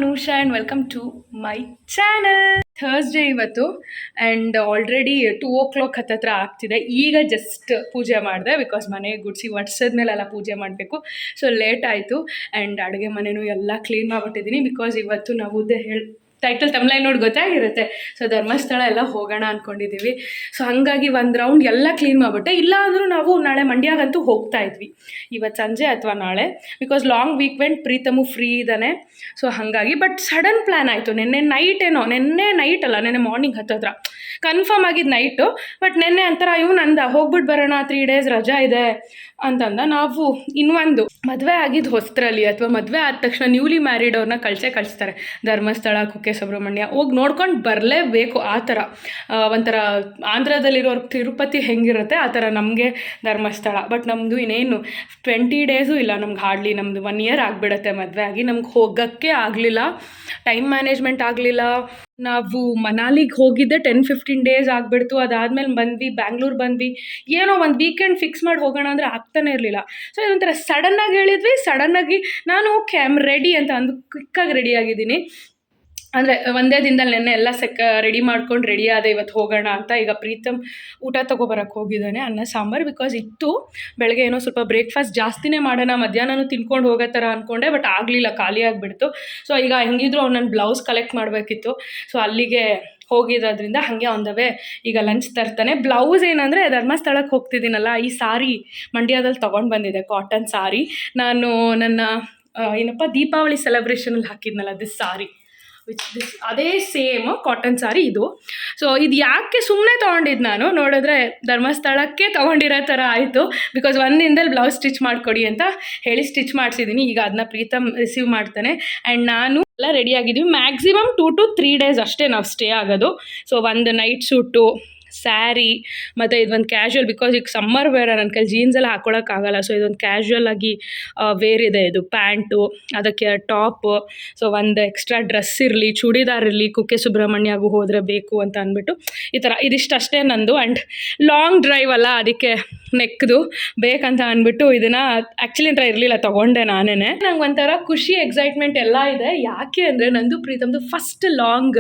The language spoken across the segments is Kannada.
Anusha and welcome to my channel. Thursday ಇವತ್ತು ಆ್ಯಂಡ್ ಆಲ್ರೆಡಿ 2 o'clock ಹತ್ತತ್ರ ಆಗ್ತಿದೆ. ಈಗ ಜಸ್ಟ್ ಪೂಜೆ ಮಾಡಿದೆ ಬಿಕಾಸ್ ಮನೆ ಗುಡಿಸಿ ಒಡ್ಸಿದ್ಮೇಲೆಲ್ಲ ಪೂಜೆ ಮಾಡಬೇಕು. ಸೊ ಲೇಟ್ ಆಯಿತು ಆ್ಯಂಡ್ ಅಡುಗೆ ಮನೆಯೂ ಎಲ್ಲ ಕ್ಲೀನ್ ಮಾಡಿಬಿಟ್ಟಿದ್ದೀನಿ ಬಿಕಾಸ್ ಇವತ್ತು ನಾವು ಟೈಟಲ್ ತಮ್ಲೈನ್ ನೋಡಿ ಗೊತ್ತಾಗಿರುತ್ತೆ. ಸೊ ಧರ್ಮಸ್ಥಳ ಎಲ್ಲ ಹೋಗೋಣ ಅಂದ್ಕೊಂಡಿದ್ದೀವಿ. ಸೊ ಹಾಗಾಗಿ ಒಂದು ರೌಂಡ್ ಎಲ್ಲ ಕ್ಲೀನ್ ಮಾಡಿಬಿಟ್ಟೆ. ಇಲ್ಲ ಅಂದರೂ ನಾವು ನಾಳೆ ಮಂಡ್ಯಾಗಂತೂ ಹೋಗ್ತಾ ಇದ್ವಿ ಇವತ್ತು ಸಂಜೆ ಅಥವಾ ನಾಳೆ ಬಿಕಾಸ್ ಲಾಂಗ್ ವೀಕೆಂಡ್ ಪ್ರೀತಮು ಫ್ರೀ ಇದ್ದಾನೆ. ಸೊ ಹಾಗಾಗಿ ಬಟ್ ಸಡನ್ ಪ್ಲ್ಯಾನ್ ಆಯಿತು. ನೆನ್ನೆ ನೈಟ್ ಅಲ್ಲ ನೆನ್ನೆ ಮಾರ್ನಿಂಗ್ ಹತ್ತತ್ರ ಕನ್ಫರ್ಮ್ ಆಗಿದ್ದು ನೈಟು. ಬಟ್ ನೆನ್ನೆ ಅಂತರ ನಂದ ಹೋಗ್ಬಿಟ್ಟು ಬರೋಣ 3 days ರಜಾ ಇದೆ ಅಂತಂದ. ನಾವು ಇನ್ನೊಂದು ಮದುವೆ ಆಗಿದ್ದು ಹೊಸದ್ರಲ್ಲಿ ಅಥವಾ ಮದುವೆ ಆದ ತಕ್ಷಣ ನ್ಯೂಲಿ ಮ್ಯಾರಿಡ್ ಅವ್ರನ್ನ ಕಳಿಸ್ತಾರೆ ಧರ್ಮಸ್ಥಳ, ಕುಕ್ಕೆ ಸುಬ್ರಹ್ಮಣ್ಯ ಹೋಗಿ ನೋಡ್ಕೊಂಡು ಬರಲೇಬೇಕು. ಆ ಥರ ಒಂಥರ ಆಂಧ್ರದಲ್ಲಿರೋರು ತಿರುಪತಿ ಹೆಂಗಿರುತ್ತೆ ಆ ಥರ ನಮಗೆ ಧರ್ಮಸ್ಥಳ. ಬಟ್ ನಮ್ಮದು ಇನ್ನೇನು 20 days ಇಲ್ಲ, ನಮ್ಗೆ ಹಾರ್ಡ್ಲಿ ನಮ್ಮದು 1 year ಆಗಿಬಿಡುತ್ತೆ ಮದುವೆ ಆಗಿ. ನಮ್ಗೆ ಹೋಗೋಕ್ಕೆ ಆಗಲಿಲ್ಲ, ಟೈಮ್ ಮ್ಯಾನೇಜ್ಮೆಂಟ್ ಆಗಲಿಲ್ಲ. ನಾವು ಮನಾಲಿಗೆ ಹೋಗಿದ್ದೆ 10-15 days ಆಗಿಬಿಡ್ತು. ಅದಾದಮೇಲೆ ಬಂದ್ವಿ, ಬ್ಯಾಂಗ್ಳೂರು ಬಂದ್ವಿ. ಏನೋ ಒಂದು ವೀಕೆಂಡ್ ಫಿಕ್ಸ್ ಮಾಡಿ ಹೋಗೋಣ ಅಂದರೆ ಆಗ್ತಾನೆ ಇರಲಿಲ್ಲ. ಸೊ ಇದೊಂಥರ ಸಡನ್ನಾಗಿ ಹೇಳಿದ್ವಿ. ಸಡನ್ನಾಗಿ ನಾನು ಓಕೆ ಐ ಆಮ್ ರೆಡಿ ಅಂತ ಅಂದು ಕ್ವಿಕ್ಕಾಗಿ ರೆಡಿ ಆಗಿದ್ದೀನಿ. ಅಂದರೆ ಒಂದೇ ದಿನದಲ್ಲಿ ನೆನ್ನೆ ಎಲ್ಲ ರೆಡಿ ಮಾಡ್ಕೊಂಡು ರೆಡಿ ಆದ ಇವತ್ತು ಹೋಗೋಣ ಅಂತ. ಈಗ ಪ್ರೀತಮ್ ಊಟ ತೊಗೊಬರಕ್ಕೆ ಹೋಗಿದ್ದಾನೆ, ಅನ್ನ ಸಾಂಬಾರು ಬಿಕಾಸ್ ಇತ್ತು. ಬೆಳಗ್ಗೆ ಏನೋ ಸ್ವಲ್ಪ ಬ್ರೇಕ್ಫಾಸ್ಟ್ ಜಾಸ್ತಿನೇ ಮಾಡೋಣ, ಮಧ್ಯಾಹ್ನನೂ ತಿನ್ಕೊಂಡು ಹೋಗೋ ಥರ ಅಂದ್ಕೊಂಡೆ. ಬಟ್ ಆಗಲಿಲ್ಲ, ಖಾಲಿ ಆಗಿಬಿಡ್ತು. ಸೊ ಈಗ ಹೆಂಗಿದ್ರು ಅವ್ನು ನನ್ನ ಬ್ಲೌಸ್ ಕಲೆಕ್ಟ್ ಮಾಡಬೇಕಿತ್ತು. ಸೊ ಅಲ್ಲಿಗೆ ಹೋಗಿರೋದ್ರಿಂದ ಹಾಗೆ ಒಂದವೇ ಈಗ ಲಂಚ್ ತರ್ತಾನೆ. ಬ್ಲೌಸ್ ಏನಂದರೆ ಧರ್ಮಸ್ಥಳಕ್ಕೆ ಹೋಗ್ತಿದ್ದೀನಲ್ಲ, ಈ ಸಾರಿ ಮಂಡ್ಯದಲ್ಲಿ ತೊಗೊಂಡು ಬಂದಿದ್ದೆ, ಕಾಟನ್ ಸಾರಿ. ನಾನು ನನ್ನ ದೀಪಾವಳಿ ಸೆಲೆಬ್ರೇಷನಲ್ಲಿ ಹಾಕಿದ್ನಲ್ಲ ದಿಸ್ ಸಾರಿ, ಅದೇ ಸೇಮ್ ಕಾಟನ್ ಸಾರಿ ಇದು. ಸೊ ಇದು ಯಾಕೆ ಸುಮ್ಮನೆ ತೊಗೊಂಡಿದ್ದು ನಾನು ನೋಡಿದ್ರೆ ಧರ್ಮಸ್ಥಳಕ್ಕೆ ತೊಗೊಂಡಿರೋ ಥರ ಆಯಿತು. ಬಿಕಾಸ್ ಒಂದಿನದಲ್ಲಿ ಬ್ಲೌಸ್ ಸ್ಟಿಚ್ ಮಾಡಿಕೊಡಿ ಅಂತ ಹೇಳಿ ಸ್ಟಿಚ್ ಮಾಡಿಸಿದ್ದೀನಿ. ಈಗ ಅದನ್ನ ಪ್ರೀತಮ್ ರಿಸೀವ್ ಮಾಡ್ತಾನೆ ಆ್ಯಂಡ್ ನಾನು ಎಲ್ಲ ರೆಡಿಯಾಗಿದ್ದೀವಿ. ಮ್ಯಾಕ್ಸಿಮಮ್ 2 to 3 days ಅಷ್ಟೇ ನಾವು ಸ್ಟೇ ಆಗೋದು. ಸೊ ಒಂದು ನೈಟ್ ಸೂಟು, ಸ್ಯಾರಿ ಮತ್ತು ಇದೊಂದು ಕ್ಯಾಶುವಲ್ ಬಿಕಾಸ್ ಈಗ ಸಮ್ಮರ್ ವೇರ್ ನನ್ನ ಕೈಲಿ ಜೀನ್ಸ್ ಎಲ್ಲ ಹಾಕ್ಕೊಳಕ್ಕಾಗಲ್ಲ. ಸೊ ಇದೊಂದು ಕ್ಯಾಶುವಲ್ ಆಗಿ ವೇರ್ ಇದೆ. ಇದು ಪ್ಯಾಂಟು, ಅದಕ್ಕೆ ಟಾಪು, ಸೊ ಒಂದು ಎಕ್ಸ್ಟ್ರಾ ಡ್ರೆಸ್ ಇರಲಿ, ಚೂಡಿದಾರ್ ಇರಲಿ, ಕುಕ್ಕೆ ಸುಬ್ರಹ್ಮಣ್ಯಗೂ ಹೋದರೆ ಬೇಕು ಅಂತ ಅಂದ್ಬಿಟ್ಟು ಈ ಥರ ಇದಿಷ್ಟಷ್ಟೇ ನಂದು. ಆ್ಯಂಡ್ ಲಾಂಗ್ ಡ್ರೈವ್ ಅಲ್ಲ, ಅದಕ್ಕೆ ನೆಕ್ದು ಬೇಕಂತ ಅಂದ್ಬಿಟ್ಟು ಇದನ್ನು ಆ್ಯಕ್ಚುಲಿ ಅಂತ ಇರಲಿಲ್ಲ, ತೊಗೊಂಡೆ ನಾನೇ. ನಂಗೆ ಒಂಥರ ಖುಷಿ, ಎಕ್ಸೈಟ್ಮೆಂಟ್ ಎಲ್ಲ ಇದೆ. ಯಾಕೆ ಅಂದರೆ ನಂದು ಪ್ರೀತಮ್ದು ಫಸ್ಟ್ ಲಾಂಗ್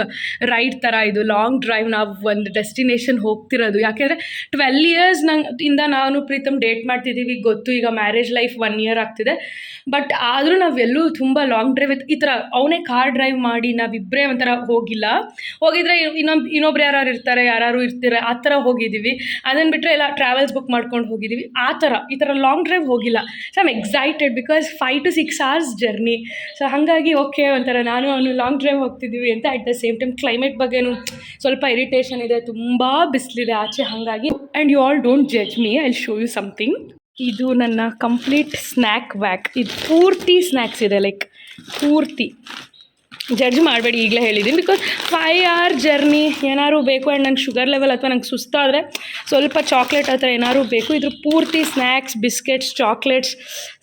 ರೈಡ್ ಥರ ಇದು, ಲಾಂಗ್ ಡ್ರೈವ್. ನಾವು ಒಂದು ಡೆಸ್ಟಿನೇಷನ್ ಹೋಗ್ತಿರೋದು. ಯಾಕೆಂದರೆ 12 years ಇಂದ ನಾನು ಪ್ರೀತಮ್ ಡೇಟ್ ಮಾಡ್ತಿದ್ದೀವಿ ಗೊತ್ತು. ಈಗ ಮ್ಯಾರೇಜ್ ಲೈಫ್ 1 year ಆಗ್ತಿದೆ. ಬಟ್ ಆದರೂ ನಾವೆಲ್ಲೂ ತುಂಬ ಲಾಂಗ್ ಡ್ರೈವ್ ಈ ಥರ ಅವನೇ ಕಾರ್ ಡ್ರೈವ್ ಮಾಡಿ ನಾವಿಬ್ಬರೇ ಒಂಥರ ಹೋಗಿದ್ರೆ ಇನ್ನೊಬ್ರು ಯಾರು ಇರ್ತಾರೆ, ಯಾರು ಇರ್ತಾರೆ, ಆ ಥರ ಹೋಗಿದ್ದೀವಿ. ಅದನ್ನು ಬಿಟ್ಟರೆ ಎಲ್ಲ ಟ್ರಾವೆಲ್ಸ್ ಬುಕ್ ಮಾಡ್ಕೊಂಡು ಹೋಗಿದ್ದೀವಿ. ಈ ಥರ ಲಾಂಗ್ ಡ್ರೈವ್ ಹೋಗಿಲ್ಲ. So I'm excited because 5 to 6 hours journey. So ಹಾಗಾಗಿ ಓಕೆ ಒಂಥರ ನಾನು ಅವನು ಲಾಂಗ್ ಡ್ರೈವ್ ಹೋಗ್ತಿದ್ದೀವಿ ಅಂತ. At the same time climate ಬಗ್ಗೆನೂ ಸ್ವಲ್ಪ ಇರಿಟೇಷನ್ ಇದೆ, ತುಂಬ ಬಿಸಿಲಿದೆ ಆಚೆ. ಹಾಗಾಗಿ and you all don't judge me, I will show you something. ಇದು ನನ್ನ ಕಂಪ್ಲೀಟ್ ಸ್ನ್ಯಾಕ್ ವ್ಯಾಕ್. ಇದು ಪೂರ್ತಿ ಸ್ನ್ಯಾಕ್ಸ್ ಇದೆ, ಲೈಕ್ ಪೂರ್ತಿ. ಜಡ್ಜ್ ಮಾಡಬೇಡಿ, ಈಗಲೇ ಹೇಳಿದ್ದೀನಿ. ಬಿಕಾಸ್ 5 hour ಜರ್ನಿ ಏನಾದ್ರು ಬೇಕು. ಆ್ಯಂಡ್ ನಂಗೆ ಶುಗರ್ ಲೆವೆಲ್ ಅಥವಾ ನಂಗೆ ಸುಸ್ತಾದರೆ ಸ್ವಲ್ಪ ಚಾಕ್ಲೇಟ್ ಆ ಥರ ಏನಾದ್ರು ಬೇಕು. ಇದ್ರ ಪೂರ್ತಿ ಸ್ನ್ಯಾಕ್ಸ್, ಬಿಸ್ಕೆಟ್ಸ್, ಚಾಕ್ಲೇಟ್ಸ್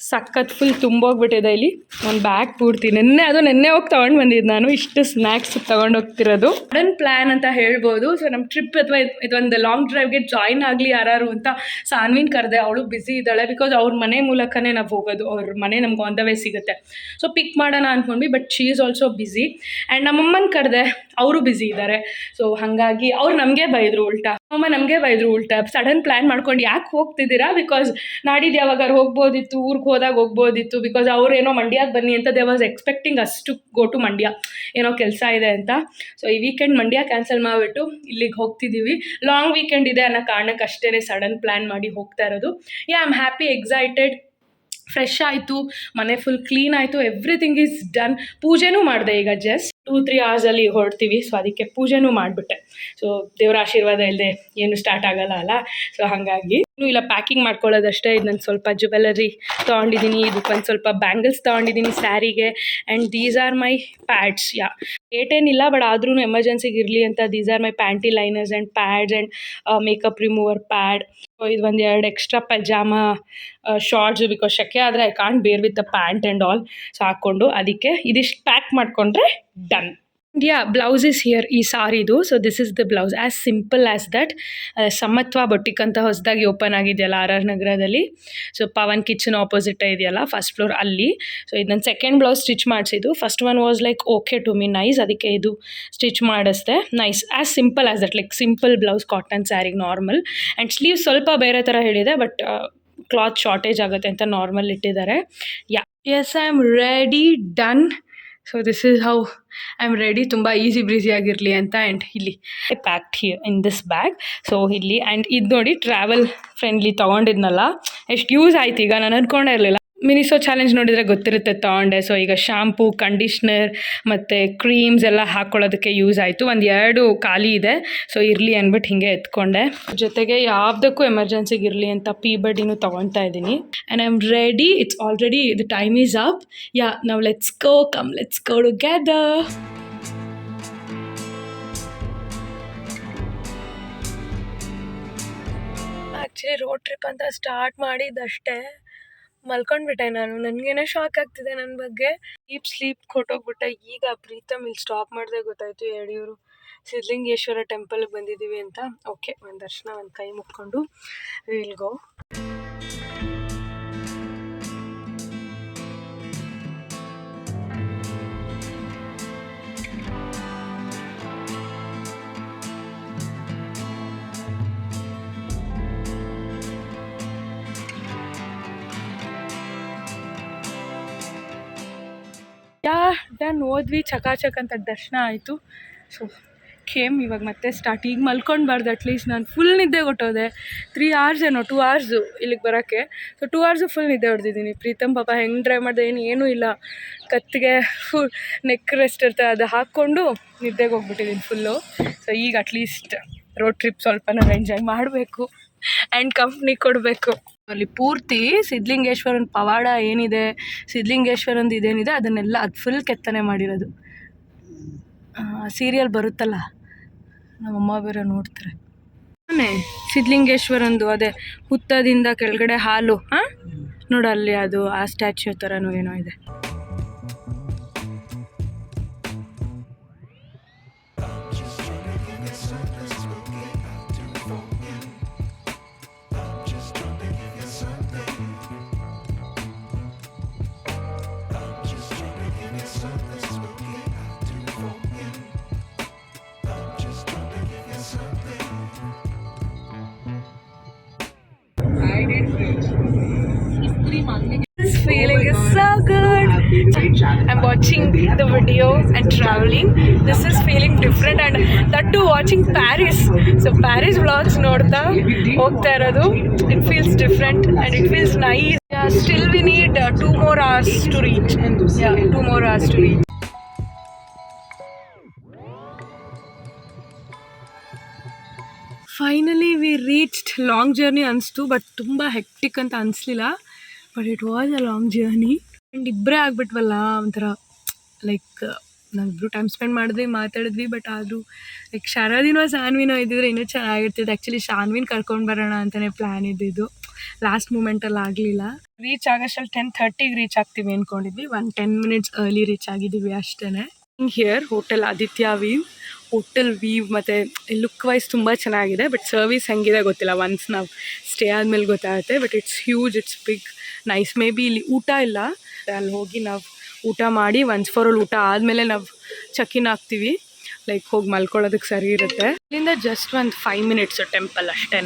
ಸಖತ್ ಫುಲ್ ತುಂಬೋಗ್ಬಿಟ್ಟಿದೆ ಇಲ್ಲಿ ಒಂದು ಬ್ಯಾಗ್ ಪೂರ್ತಿ. ನೆನ್ನೆ ಹೋಗಿ ತೊಗೊಂಡು ಬಂದಿದ್ದು ನಾನು. ಇಷ್ಟು ಸ್ನ್ಯಾಕ್ಸ್ ತೊಗೊಂಡೋಗ್ತಿರೋದು ಸಡನ್ ಪ್ಲ್ಯಾನ್ ಅಂತ ಹೇಳ್ಬೋದು. ಸೊ ನಮ್ಮ ಟ್ರಿಪ್ ಅಥವಾ ಇದೊಂದು ಲಾಂಗ್ ಡ್ರೈವ್ಗೆ ಜಾಯ್ನ್ ಆಗಲಿ ಯಾರು ಅಂತ ಸಾನ್ವಿನ್ ಕರೆದೆ. ಅವಳು ಬ್ಯುಸಿ ಇದ್ದಾಳೆ ಬಿಕಾಸ್ ಅವ್ರ ಮನೆ ಮೂಲಕನೇ ನಾವು ಹೋಗೋದು. ಅವ್ರ ಮನೆ ನಮ್ಗೆ ಆನ್ ದ ವೇ ಸಿಗುತ್ತೆ. ಸೊ ಪಿಕ್ ಮಾಡೋಣ ಅಂದ್ಕೊಂಡ್ವಿ. But she is also busy. And ನಮ್ಮಮ್ಮನ ಕರೆದೆ, ಅವರು ಬ್ಯುಸಿ ಇದ್ದಾರೆ. ಸೊ ಹಾಗಾಗಿ ಅವ್ರು ನಮಗೆ ಬೈದರು ಉಲ್ಟಾ, ಅಮ್ಮ ನಮಗೆ ಬೈದರು ಉಲ್ಟಾ. ಸಡನ್ ಪ್ಲ್ಯಾನ್ ಮಾಡ್ಕೊಂಡು ಯಾಕೆ ಹೋಗ್ತಿದ್ದೀರಾ, ಬಿಕಾಸ್ ನಾಡಿದ್ದು ಯಾವಾಗಾರು ಹೋಗ್ಬೋದಿತ್ತು, ಊರಿಗೆ ಹೋದಾಗ ಹೋಗ್ಬೋದಿತ್ತು. ಬಿಕಾಸ್ ಅವ್ರೇನೋ ಮಂಡ್ಯಕ್ಕೆ ಬನ್ನಿ ಅಂತ ದೇ ವಾಸ್ ಎಕ್ಸ್ಪೆಕ್ಟಿಂಗ್ ಅಷ್ಟು ಗೋ ಟು ಮಂಡ್ಯ, ಏನೋ ಕೆಲಸ ಇದೆ ಅಂತ. ಸೊ ಈ ವೀಕೆಂಡ್ ಮಂಡ್ಯ ಕ್ಯಾನ್ಸಲ್ ಮಾಡಿಬಿಟ್ಟು ಇಲ್ಲಿಗೆ ಹೋಗ್ತಿದ್ದೀವಿ. ಲಾಂಗ್ ವೀಕೆಂಡ್ ಇದೆ ಅನ್ನೋ ಕಾರಣಕ್ಕೆ ಅಷ್ಟೇ ಸಡನ್ ಪ್ಲ್ಯಾನ್ ಮಾಡಿ ಹೋಗ್ತಾ ಇರೋದು. I am happy, excited. Fresh ಆಯಿತು, ಮನೆ ಫುಲ್ ಕ್ಲೀನ್ ಆಯಿತು, ಎವ್ರಿಥಿಂಗ್ ಈಸ್ ಡನ್. ಪೂಜೆನೂ ಮಾಡಿದೆ. ಈಗ ಜಸ್ಟ್ 2-3 hours ಹೊರಡ್ತೀವಿ. ಸೊ ಅದಕ್ಕೆ ಪೂಜೆನೂ ಮಾಡಿಬಿಟ್ಟೆ. ಸೊ ದೇವರ ಆಶೀರ್ವಾದ ಇಲ್ಲದೆ ಏನು ಸ್ಟಾರ್ಟ್ ಆಗೋಲ್ಲ ಅಲ್ಲ. ಸೊ ಹಾಗಾಗಿ ಇಲ್ಲ ಪ್ಯಾಕಿಂಗ್ ಮಾಡ್ಕೊಳ್ಳೋದಷ್ಟೇ. ಇದು ನಾನು ಸ್ವಲ್ಪ ಜ್ಯುವೆಲರಿ ತೊಗೊಂಡಿದ್ದೀನಿ, ಇದಕ್ಕೊಂದು ಸ್ವಲ್ಪ ಬ್ಯಾಂಗಲ್ಸ್ ತೊಗೊಂಡಿದ್ದೀನಿ ಸ್ಯಾರಿಗೆ. And these are my pads. ಏಟೇನಿಲ್ಲ, ಬಟ್ ಆದ್ರೂ ಎಮರ್ಜೆನ್ಸಿಗೆ ಇರಲಿ ಅಂತ these are my panty liners and pads and makeup remover pad. So ಇದು ಒಂದು 2 ಎಕ್ಸ್ಟ್ರಾ ಪೈಜಾಮಾ ಶಾರ್ಟ್ಸ್ ಬಿಕಾಸ್ ಶೆಕೆ ಆದರೆ I can't bear with the pant and all. So ಹಾಕ್ಕೊಂಡು ಅದಕ್ಕೆ ಇದಿಷ್ಟು ಪ್ಯಾಕ್ ಮಾಡಿಕೊಂಡ್ರೆ ಡನ್. ಬ್ಲೌಸ್ ಇಸ್ ಹಿಯರ್ ಈ ಸಾರಿದು. So this is the blouse, as simple as that. Samatva boutique ಅಂತ ಹೊಸದಾಗಿ ಓಪನ್ ಆಗಿದೆಯಲ್ಲ RR ನಗರದಲ್ಲಿ. ಸೊ ಪವನ್ ಕಿಚನ್ ಆಪೋಸಿಟ್ ಇದೆಯಲ್ಲ ಫಸ್ಟ್ ಫ್ಲೋರ್ ಅಲ್ಲಿ. ಸೊ ಇದು ನನ್ನ ಸೆಕೆಂಡ್ ಬ್ಲೌಸ್ ಸ್ಟಿಚ್ ಮಾಡಿಸಿದ್ದು. First one was like okay to me, nice, ಅದಕ್ಕೆ ಇದು ಸ್ಟಿಚ್ ಮಾಡಿಸ್ದೆ. Nice, as simple as that, like simple blouse cotton ಸ್ಯಾರಿಗೆ ನಾರ್ಮಲ್. ಆ್ಯಂಡ್ ಸ್ಲೀವ್ ಸ್ವಲ್ಪ ಬೇರೆ ಥರ ಹೇಳಿದೆ, ಬಟ್ ಕ್ಲಾತ್ ಶಾರ್ಟೇಜ್ ಆಗುತ್ತೆ ಅಂತ ನಾರ್ಮಲ್ ಇಟ್ಟಿದ್ದಾರೆ. Yes, I am ready, done. So this is how I am ready. ತುಂಬ ಈಸಿ ಬ್ರೀಸಿ ಆಗಿರಲಿ ಅಂತ. ಆ್ಯಂಡ್ ಇಲ್ಲಿ packed here in this bag. So ಇಲ್ಲಿ ಆ್ಯಂಡ್ ಇದು ನೋಡಿ ಟ್ರಾವೆಲ್ ಫ್ರೆಂಡ್ಲಿ ತೊಗೊಂಡಿದ್ನಲ್ಲ, ಎಷ್ಟು ಯೂಸ್ ಆಯ್ತು. ಈಗ ನಾನು ಅಂದ್ಕೊಂಡೇ ಇರಲಿಲ್ಲ. ಮಿನಿಸೋ ಚಾಲೆಂಜ್ ನೋಡಿದರೆ ಗೊತ್ತಿರುತ್ತೆ ತೊಗೊಂಡೆ. ಸೊ ಈಗ ಶಾಂಪೂ, ಕಂಡೀಷ್ನರ್ ಮತ್ತು ಕ್ರೀಮ್ಸ್ ಎಲ್ಲ ಹಾಕ್ಕೊಳ್ಳೋದಕ್ಕೆ ಯೂಸ್ ಆಯಿತು. 1-2 ಖಾಲಿ ಇದೆ, ಸೊ ಇರಲಿ ಅಂದ್ಬಿಟ್ಟು ಹಿಂಗೆ ಎತ್ಕೊಂಡೆ. ಜೊತೆಗೆ ಯಾವುದಕ್ಕೂ ಎಮರ್ಜೆನ್ಸಿಗೆ ಇರಲಿ ಅಂತ ಪೀ ಬಡಿನೂ ತೊಗೊಳ್ತಾ ಇದ್ದೀನಿ. And I am ready. It's already the time is up. ನಾವು let's go together. Actually road trip ಅಂತ ಸ್ಟಾರ್ಟ್ ಮಾಡಿದ್ದಷ್ಟೇ ಮಲ್ಕೊಂಡ್ಬಿಟ್ಟೆ ನಾನು. ನನಗೇನೋ ಶಾಕ್ ಆಗ್ತಿದೆ ನನ್ನ ಬಗ್ಗೆ. ಸ್ಲೀಪ್ ಕೊಟ್ಟೋಗ್ಬಿಟ್ಟೆ. ಈಗ ಪ್ರೀತಮ್ ಇಲ್ಲಿ ಸ್ಟಾಪ್ ಮಾಡಿದೆ ಗೊತ್ತಾಯಿತು, ಯಡಿಯೂರು ಸಿದ್ಧಲಿಂಗೇಶ್ವರ ಟೆಂಪಲ್ಗೆ ಬಂದಿದ್ದೀವಿ ಅಂತ. ಓಕೆ, ಒಂದು ದರ್ಶನ, ಒಂದು ಕೈ ಮುಕ್ಕೊಂಡು ವಿಲ್ ಗೋ. ಡನ್, ಹೋದ್ವಿ, ಚಕಾಚಕ್ ಅಂತ ದರ್ಶನ ಆಯಿತು. ಸೊ ಇವಾಗ ಮತ್ತೆ ಸ್ಟಾರ್ಟ್. ಈಗ ಮಲ್ಕೊಂಡ್ಬಾರ್ದು, ಅಟ್ಲೀಸ್ಟ್ ನಾನು ಫುಲ್ ನಿದ್ದೆ ಕೊಟ್ಟೋದೆ. 3 hours ಏನೋ 2 hours ಇಲ್ಲಿಗೆ ಬರೋಕ್ಕೆ. ಸೊ 2 hours ಫುಲ್ ನಿದ್ದೆ ಹೊಡೆದಿದ್ದೀನಿ. ಪ್ರೀತಮ್ ಪಾಪ ಹೆಂಗೆ ಡ್ರೈವ್ ಮಾಡಿದೆ ಏನೂ ಇಲ್ಲ, ಕತ್ತಿಗೆ ಫುಲ್ ನೆಕ್ ರೆಸ್ಟ್ ಇರ್ತದೆ, ಅದು ಹಾಕ್ಕೊಂಡು ನಿದ್ದೆಗೆ ಹೋಗ್ಬಿಟ್ಟಿದ್ದೀನಿ ಫುಲ್ಲು. ಸೊ ಈಗ ಅಟ್ಲೀಸ್ಟ್ ರೋಡ್ ಟ್ರಿಪ್ ಸ್ವಲ್ಪ ನಾವು ಎಂಜಾಯ್ ಮಾಡಬೇಕು ಆ್ಯಂಡ್ ಕಂಪ್ನಿ ಕೊಡಬೇಕು. ಅಲ್ಲಿ ಪೂರ್ತಿ ಸಿದ್ಧಲಿಂಗೇಶ್ವರನ ಪವಾಡ ಏನಿದೆ, ಸಿದ್ಧಲಿಂಗೇಶ್ವರಂದು ಇದೇನಿದೆ ಅದನ್ನೆಲ್ಲ ಅದು ಫುಲ್ ಕೆತ್ತನೆ ಮಾಡಿರೋದು. ಸೀರಿಯಲ್ ಬರುತ್ತಲ್ಲ, ನಮ್ಮಮ್ಮ ಬೇರೆ ನೋಡ್ತಾರೆ. ಸಿದ್ಧಲಿಂಗೇಶ್ವರಂದು ಅದೇ ಹುತ್ತದಿಂದ ಕೆಳಗಡೆ ಹಾಲು ನೋಡಲ್ಲಿ, ಅದು ಆ ಸ್ಟ್ಯಾಚ್ಯೂ ಥರನೂ ಏನೋ ಇದೆ. This feeling is so good. I'm watching the video and traveling. This is feeling different, and that too watching Paris. So Paris vlogs nodta hogta irodu. It feels different and it feels nice. Yeah, still we need 2 more hours to reach. Yeah, 2 more hours to reach. Finally we reached. Long journey ಅನಿಸ್ತು, ಬಟ್ ತುಂಬ ಹೆಕ್ಟಿಕ್ ಅಂತ ಅನಿಸ್ಲಿಲ್ಲ. But it was a long journey. And ಇಬ್ಬರೇ ಆಗ್ಬಿಟ್ವಲ್ಲ, ಒಂಥರ ಲೈಕ್ ನಾವಿಬ್ಬರು ಟೈಮ್ ಸ್ಪೆಂಡ್ ಮಾಡಿದ್ವಿ, ಮಾತಾಡಿದ್ವಿ. ಬಟ್ ಆದರೂ ಲೈಕ್ ಶಾರದಿನೋ ಸಾನ್ವಿನೋ ಇದ್ದಿದ್ರೆ ಇನ್ನೂ ಚೆನ್ನಾಗಿರ್ತಿತ್ತು. ಆ್ಯಕ್ಚುಲಿ ಶಾನ್ವಿನ ಕರ್ಕೊಂಡು ಬರೋಣ ಅಂತಲೇ ಪ್ಲ್ಯಾನ್ ಇದ್ದಿದ್ದು. ಲಾಸ್ಟ್ ಮೂಮೆಂಟಲ್ಲಿ ಆಗಲಿಲ್ಲ. ರೀಚ್ ಆಗೋಷ್ಟಲ್ಲಿ 10:30ಗೆ ರೀಚ್ ಆಗ್ತೀವಿ ಅಂದ್ಕೊಂಡಿದ್ವಿ. 10 minutes ಅರ್ಲಿ ರೀಚ್ ಆಗಿದ್ದೀವಿ ಅಷ್ಟೇ. Here hotel Aditya view. Hotel view ಮತ್ತು ಲುಕ್ ವೈಸ್ ತುಂಬ ಚೆನ್ನಾಗಿದೆ. ಬಟ್ ಸರ್ವಿಸ್ ಹೆಂಗಿದೆ ಗೊತ್ತಿಲ್ಲ, ಒನ್ಸ್ ನಾವು ಸ್ಟೇ ಆದಮೇಲೆ ಗೊತ್ತಾಗುತ್ತೆ. But it's huge, it's big, nice. Maybe ಇಲ್ಲಿ ಊಟ ಇಲ್ಲ, ಅಲ್ಲಿ ಹೋಗಿ ನಾವು ಊಟ ಮಾಡಿ ಒನ್ಸ್ ಫಾರ್ ಆಲ್ ಊಟ ಆದಮೇಲೆ ನಾವು ಚೆಕ್-ಇನ್ ಆಗ್ತೀವಿ. ಲೈಕ್ ಹೋಗಿ ಮಲ್ಕೊಳ್ಳೋದಕ್ಕೆ ಸರಿ ಇರುತ್ತೆ. ಇಲ್ಲಿಂದ ಜಸ್ಟ್ ಒಂದು 5 minutes ಟೆಂಪಲ್ ಅಷ್ಟೇ.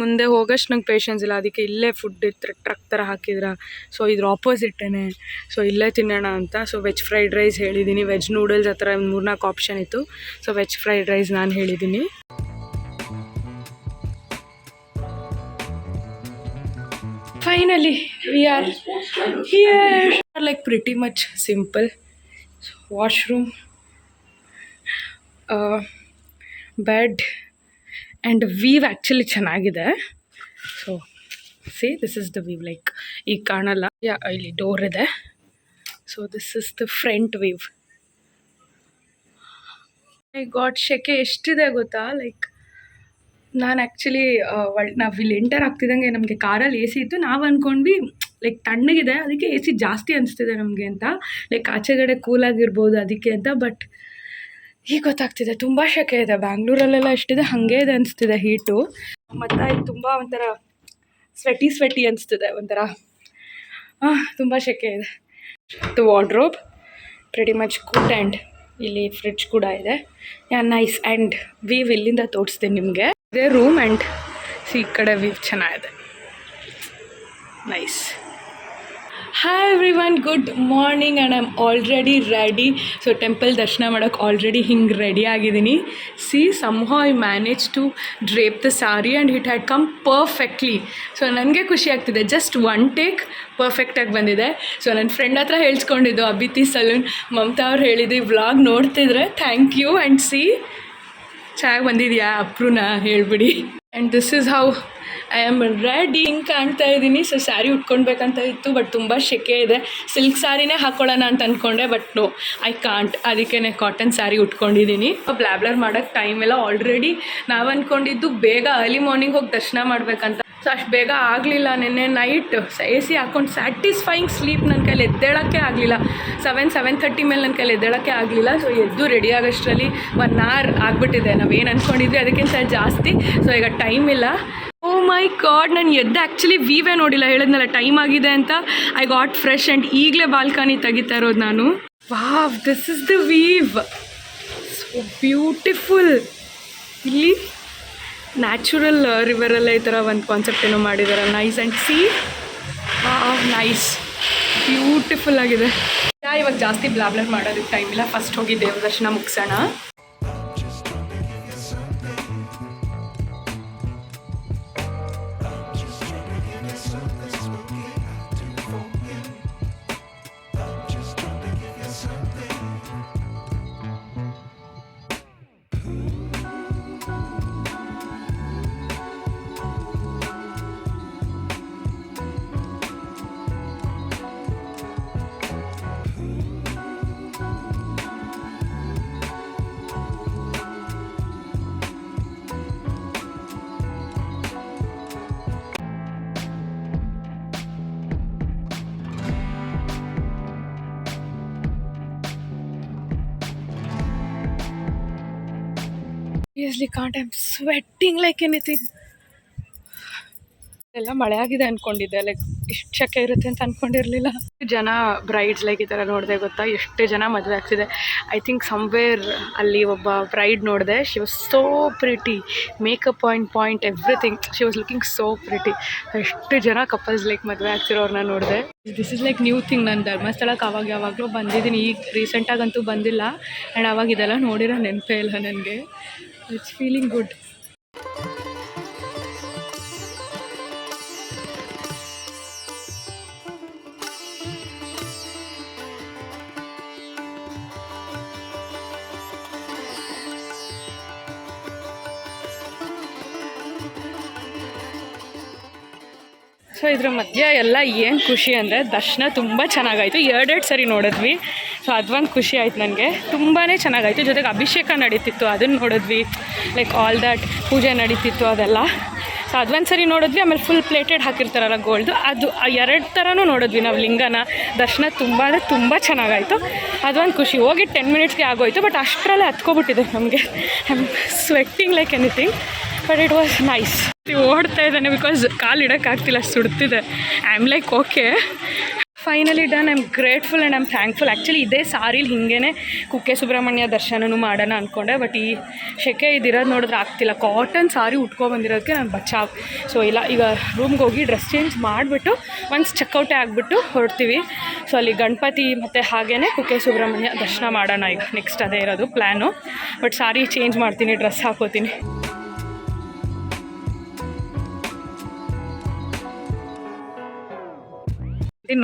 ಮುಂದೆ ಹೋಗೋಷ್ಟು ನಂಗೆ ಪೇಷನ್ಸ್ ಇಲ್ಲ, ಅದಕ್ಕೆ ಇಲ್ಲೇ ಫುಡ್ ಇರ್ತಾರೆ, ಟ್ರಕ್ ಥರ ಹಾಕಿದ್ರ. ಸೊ ಇದ್ರ ಆಪೋಸಿಟ್ಟೇ. ಸೊ ಇಲ್ಲೇ ತಿನ್ನೋಣ ಅಂತ. ಸೊ ವೆಜ್ ಫ್ರೈಡ್ ರೈಸ್ ಹೇಳಿದ್ದೀನಿ, ವೆಜ್ ನೂಡಲ್ಸ್ ಆ ಥರ 3-4 ಆಪ್ಷನ್ ಇತ್ತು. ಸೊ ವೆಜ್ ಫ್ರೈಡ್ ರೈಸ್ ನಾನು ಹೇಳಿದ್ದೀನಿ. Finally we are here. Like pretty much simple. Washroom, bed and view actually ಚೆನ್ನಾಗಿದೆ. So see this is the view. Like ಈಗ ಕಾಣಲ್ಲ, ಇಲ್ಲಿ ಡೋರ್ ಇದೆ. So this is the front view. I got ಶೆಕೆ ಎಷ್ಟಿದೆ ಗೊತ್ತಾ. ಲೈಕ್ ನಾನು ಆ್ಯಕ್ಚುಲಿ ನಾವು ಇಲ್ಲಿ ಎಂಟರ್ ಆಗ್ತಿದ್ದಂಗೆ ನಮಗೆ ಕಾರಲ್ಲಿ AC ಇತ್ತು. ನಾವು ಅಂದ್ಕೊಂಡ್ವಿ ಲೈಕ್ ತಣ್ಣಗಿದೆ, ಅದಕ್ಕೆ ಎ ಸಿ ಜಾಸ್ತಿ ಅನಿಸ್ತಿದೆ ನಮಗೆ ಅಂತ. ಲೈಕ್ ಆಚೆಗಡೆ ಕೂಲಾಗಿರ್ಬೋದು ಅದಕ್ಕೆ ಅಂತ. ಬಟ್ ಈಗ ಗೊತ್ತಾಗ್ತಿದೆ ತುಂಬ ಶೆಕೆ ಇದೆ. ಬ್ಯಾಂಗ್ಳೂರಲ್ಲೆಲ್ಲ ಎಷ್ಟಿದೆ ಹಾಗೆ ಇದೆ ಅನಿಸ್ತಿದೆ ಹೀಟು. ಮತ್ತು ಇದು ತುಂಬ ಒಂಥರ ಸ್ವೆಟಿ ಅನಿಸ್ತಿದೆ ಒಂಥರ. ತುಂಬ ಶೆಕೆ ಇದೆ. ಇದು wardrobe pretty much good. And ಇಲ್ಲಿ ಫ್ರಿಡ್ಜ್ ಕೂಡ ಇದೆ. ನೈಸ್. ಆ್ಯಂಡ್ ವೀವ್ ಇಲ್ಲಿಂದ ತೋರಿಸ್ತೀನಿ ನಿಮಗೆ. ಇದೇ ರೂಮ್. ಆ್ಯಂಡ್ ಈ ಕಡೆ ವೀವ್ ಚೆನ್ನಾಗಿದೆ. Nice. Hi everyone, good morning. And I am already ready. So temple ದರ್ಶನ ಮಾಡೋಕ್ಕೆ ಆಲ್ರೆಡಿ ಹಿಂಗೆ ರೆಡಿ ಆಗಿದ್ದೀನಿ. See somehow I manage to drape the sari and it had come perfectly. So ನನಗೆ ಖುಷಿ ಆಗ್ತಿದೆ. ಜಸ್ಟ್ ಒನ್ ಟೇಕ್ ಪರ್ಫೆಕ್ಟಾಗಿ ಬಂದಿದೆ. ಸೊ ನನ್ನ ಫ್ರೆಂಡ್ ಹತ್ರ ಹೇಳ್ಸ್ಕೊಂಡಿದ್ದು ಅಬಿತಿ ಸಲೂನ್ ಮಮತಾ ಅವ್ರು ಹೇಳಿದ್ದು ವ್ಲಾಗ್ ನೋಡ್ತಿದ್ರೆ ಥ್ಯಾಂಕ್ ಯು. ಆ್ಯಂಡ್ ಸಿ ಚೆನ್ನಾಗಿ ಬಂದಿದೆಯಾ ಅಪ್ರೂನ ಹೇಳ್ಬಿಡಿ. And this is how I am ready. ಹಿಂಗೆ ಕಾಣ್ತಾ ಇದ್ದೀನಿ. ಸೊ ಸ್ಯಾರಿ ಉಟ್ಕೊಳ್ಬೇಕಂತ ಇತ್ತು, ಬಟ್ ತುಂಬ ಶೆಕೆ ಇದೆ. ಸಿಲ್ಕ್ ಸ್ಯಾರಿನೇ ಹಾಕ್ಕೊಳ್ಳೋಣ ಅಂತ ಅಂದ್ಕೊಂಡೆ, ಬಟ್ ನೋ ಐ ಕಾಂಟ್. ಅದಕ್ಕೇ ಕಾಟನ್ ಸ್ಯಾರಿ ಉಟ್ಕೊಂಡಿದ್ದೀನಿ. ಬ್ಲಾಬ್ಲರ್ ಮಾಡೋಕ್ಕೆ ಟೈಮ್ ಎಲ್ಲ. ಆಲ್ರೆಡಿ ನಾವು ಅಂದ್ಕೊಂಡಿದ್ದು ಬೇಗ ಅರ್ಲಿ ಮಾರ್ನಿಂಗ್ ಹೋಗಿ ದರ್ಶನ ಮಾಡಬೇಕಂತ. ಸೊ ಅಷ್ಟು ಬೇಗ ಆಗಲಿಲ್ಲ. ನಿನ್ನೆ ನೈಟ್ ಎ ಸಿ ಹಾಕ್ಕೊಂಡು ಸ್ಯಾಟಿಸ್ಫೈಯಿಂಗ್ ಸ್ಲೀಪ್ ನನ್ನ ಕೈಲಿ ಎದ್ದೇಳೋಕ್ಕೆ ಆಗಲಿಲ್ಲ. 7:30 ಮೇಲೆ ನನ್ನ ಕೈಲಿ ಎದ್ದೇಳೋಕ್ಕೆ ಆಗಲಿಲ್ಲ. ಸೊ ಎದ್ದು ರೆಡಿ ಆಗೋಷ್ಟರಲ್ಲಿ 1 hour ಆಗಿಬಿಟ್ಟಿದೆ. ನಾವೇನು ಅಂದ್ಕೊಂಡಿದ್ವಿ ಅದಕ್ಕಿಂತ ಜಾಸ್ತಿ. ಸೊ ಈಗ ಟೈಮ್ ಇಲ್ಲ. ಓ ಮೈ ಗಾಡ್, ನಾನು ಎದ್ದು ಆ್ಯಕ್ಚುಲಿ ವೀವೇ ನೋಡಿಲ್ಲ. ಹೇಳಿದ್ನಲ್ಲ ಟೈಮ್ ಆಗಿದೆ ಅಂತ. I got fresh. ಆ್ಯಂಡ್ ಈಗಲೇ ಬಾಲ್ಕನಿ ತೆಗಿತಾ ಇರೋದು ನಾನು. Wow, this is the view. So beautiful. ಇಲ್ಲಿ ನ್ಯಾಚುರಲ್ ರಿವರಲ್ಲೇ ಈ ಥರ ಒಂದು ಕಾನ್ಸೆಪ್ಟ್ ಏನೋ ಮಾಡಿದ್ದಾರೆ. Nice. And C, nice, beautiful ಆಗಿದೆ. ಇವಾಗ ಜಾಸ್ತಿ ಬ್ಲಾಬ್ಲರ್ ಮಾಡೋದಕ್ಕೆ ಟೈಮ್ ಇಲ್ಲ. ಫಸ್ಟ್ ಹೋಗಿ ದೇವ್ರ ದರ್ಶನ ಮುಗಿಸೋಣ. Seriously can't. I'm sweating like anything. ಎಲ್ಲ ಮಳೆ ಆಗಿದೆ ಅಂದ್ಕೊಂಡಿದ್ದೆ. ಲೈಕ್ ಇಷ್ಟು ಶೆಕೆ ಇರುತ್ತೆ ಅಂತ ಅಂದ್ಕೊಂಡಿರಲಿಲ್ಲ. ಜನ ಬ್ರೈಡ್ಸ್ ಲೈಕ್ ಈ ಥರ ನೋಡಿದೆ ಗೊತ್ತಾ, ಎಷ್ಟು ಜನ ಮದುವೆ ಆಗ್ತಿದೆ. ಐ ಥಿಂಕ್ ಸಮ್ವೇರ್ ಅಲ್ಲಿ ಒಬ್ಬ ಬ್ರೈಡ್ ನೋಡಿದೆ. She was so pretty, makeup point everything. She was looking so pretty. ಎಷ್ಟು ಜನ ಕಪಲ್ಸ್ ಲೈಕ್ ಮದುವೆ ಆಗ್ತಿರೋರನ್ನ ನೋಡಿದೆ. This is like new thing. ನಾನು ಧರ್ಮಸ್ಥಳಕ್ಕೆ ಯಾವಾಗಲೂ ಬಂದಿದ್ದೀನಿ. ಈಗ ರೀಸೆಂಟಾಗಂತೂ ಬಂದಿಲ್ಲ. ಆ್ಯಂಡ್ ಅವಾಗ ಇದೆಲ್ಲ ನೋಡಿರೋ ನೆನಪೇ ಇಲ್ಲ ನನಗೆ. It's feeling good. ಸೊ ಇದ್ರ ಮಧ್ಯ ಎಲ್ಲ ಏನು ಖುಷಿ ಅಂದರೆ ದರ್ಶನ ತುಂಬ ಚೆನ್ನಾಗಾಯಿತು. 2 ಸರಿ ನೋಡಿದ್ವಿ. ಸೊ ಅದೊಂದು ಖುಷಿ ಆಯ್ತು ನನಗೆ. ತುಂಬಾ ಚೆನ್ನಾಗಾಯಿತು. ಜೊತೆಗೆ ಅಭಿಷೇಕ ನಡೀತಿತ್ತು, ಅದನ್ನು ನೋಡಿದ್ವಿ. ಲೈಕ್ ಆಲ್ ದ್ಯಾಟ್ ಪೂಜೆ ನಡೀತಿತ್ತು ಅದೆಲ್ಲ. ಸೊ ಅದೊಂದು ಸರಿ ನೋಡಿದ್ವಿ. ಆಮೇಲೆ ಫುಲ್ ಪ್ಲೇಟೆಡ್ ಹಾಕಿರ್ತಾರಲ್ಲ ಗೋಲ್ಡು, ಅದು 2 ಥರನೂ ನೋಡಿದ್ವಿ ನಾವು ಲಿಂಗನ. ದರ್ಶನ ತುಂಬ ಅಂದರೆ ತುಂಬ ಚೆನ್ನಾಗಾಯಿತು. ಅದೊಂದು ಖುಷಿ. ಹೋಗಿ 10 ಮಿನಿಟ್ಸ್ಗೆ ಆಗೋಯಿತು. ಬಟ್ ಅಷ್ಟರಲ್ಲೇ ಹತ್ಕೊಬಿಟ್ಟಿದೆ ನಮಗೆ. I am sweating like anything. But it was nice. ಓಡ್ತಾ ಇದ್ದಾನೆ ಬಿಕಾಸ್ ಕಾಲು ಇಡೋಕ್ಕಾಗ್ತಿಲ್ಲ, ಸುಡ್ತಿದೆ. I am like okay, finally done. I am grateful and I am thankful. Actually ಇದೇ ಸಾರಿಲಿ ಹಿಂಗೇ ಕುಕ್ಕೆ ಸುಬ್ರಹ್ಮಣ್ಯ ದರ್ಶನನೂ ಮಾಡೋಣ ಅಂದ್ಕೊಂಡೆ. ಬಟ್ ಈ ಶೆಕೆ ಇದಿರೋದು ನೋಡಿದ್ರೆ ಆಗ್ತಿಲ್ಲ. ಕಾಟನ್ ಸಾರಿ ಉಟ್ಕೊಬಂದಿರೋದಕ್ಕೆ ನಾನು ಬಚಾವ್. ಸೊ ಇಲ್ಲ, ಈಗ ರೂಮ್ಗೆ ಹೋಗಿ ಡ್ರೆಸ್ ಚೇಂಜ್ ಮಾಡಿಬಿಟ್ಟು ಒನ್ಸ್ ಚೆಕ್ಔಟೇ ಆಗಿಬಿಟ್ಟು ಹೊರಡ್ತೀವಿ. ಸೊ ಅಲ್ಲಿ ಗಣಪತಿ ಮತ್ತು ಹಾಗೇ ಕುಕ್ಕೆ ಸುಬ್ರಹ್ಮಣ್ಯ ದರ್ಶನ ಮಾಡೋಣ. ಈಗ ನೆಕ್ಸ್ಟ್ ಅದೇ ಇರೋದು ಪ್ಲ್ಯಾನು. ಬಟ್ ಸಾರಿ ಚೇಂಜ್ ಮಾಡ್ತೀನಿ, ಡ್ರೆಸ್ ಹಾಕೋತೀನಿ.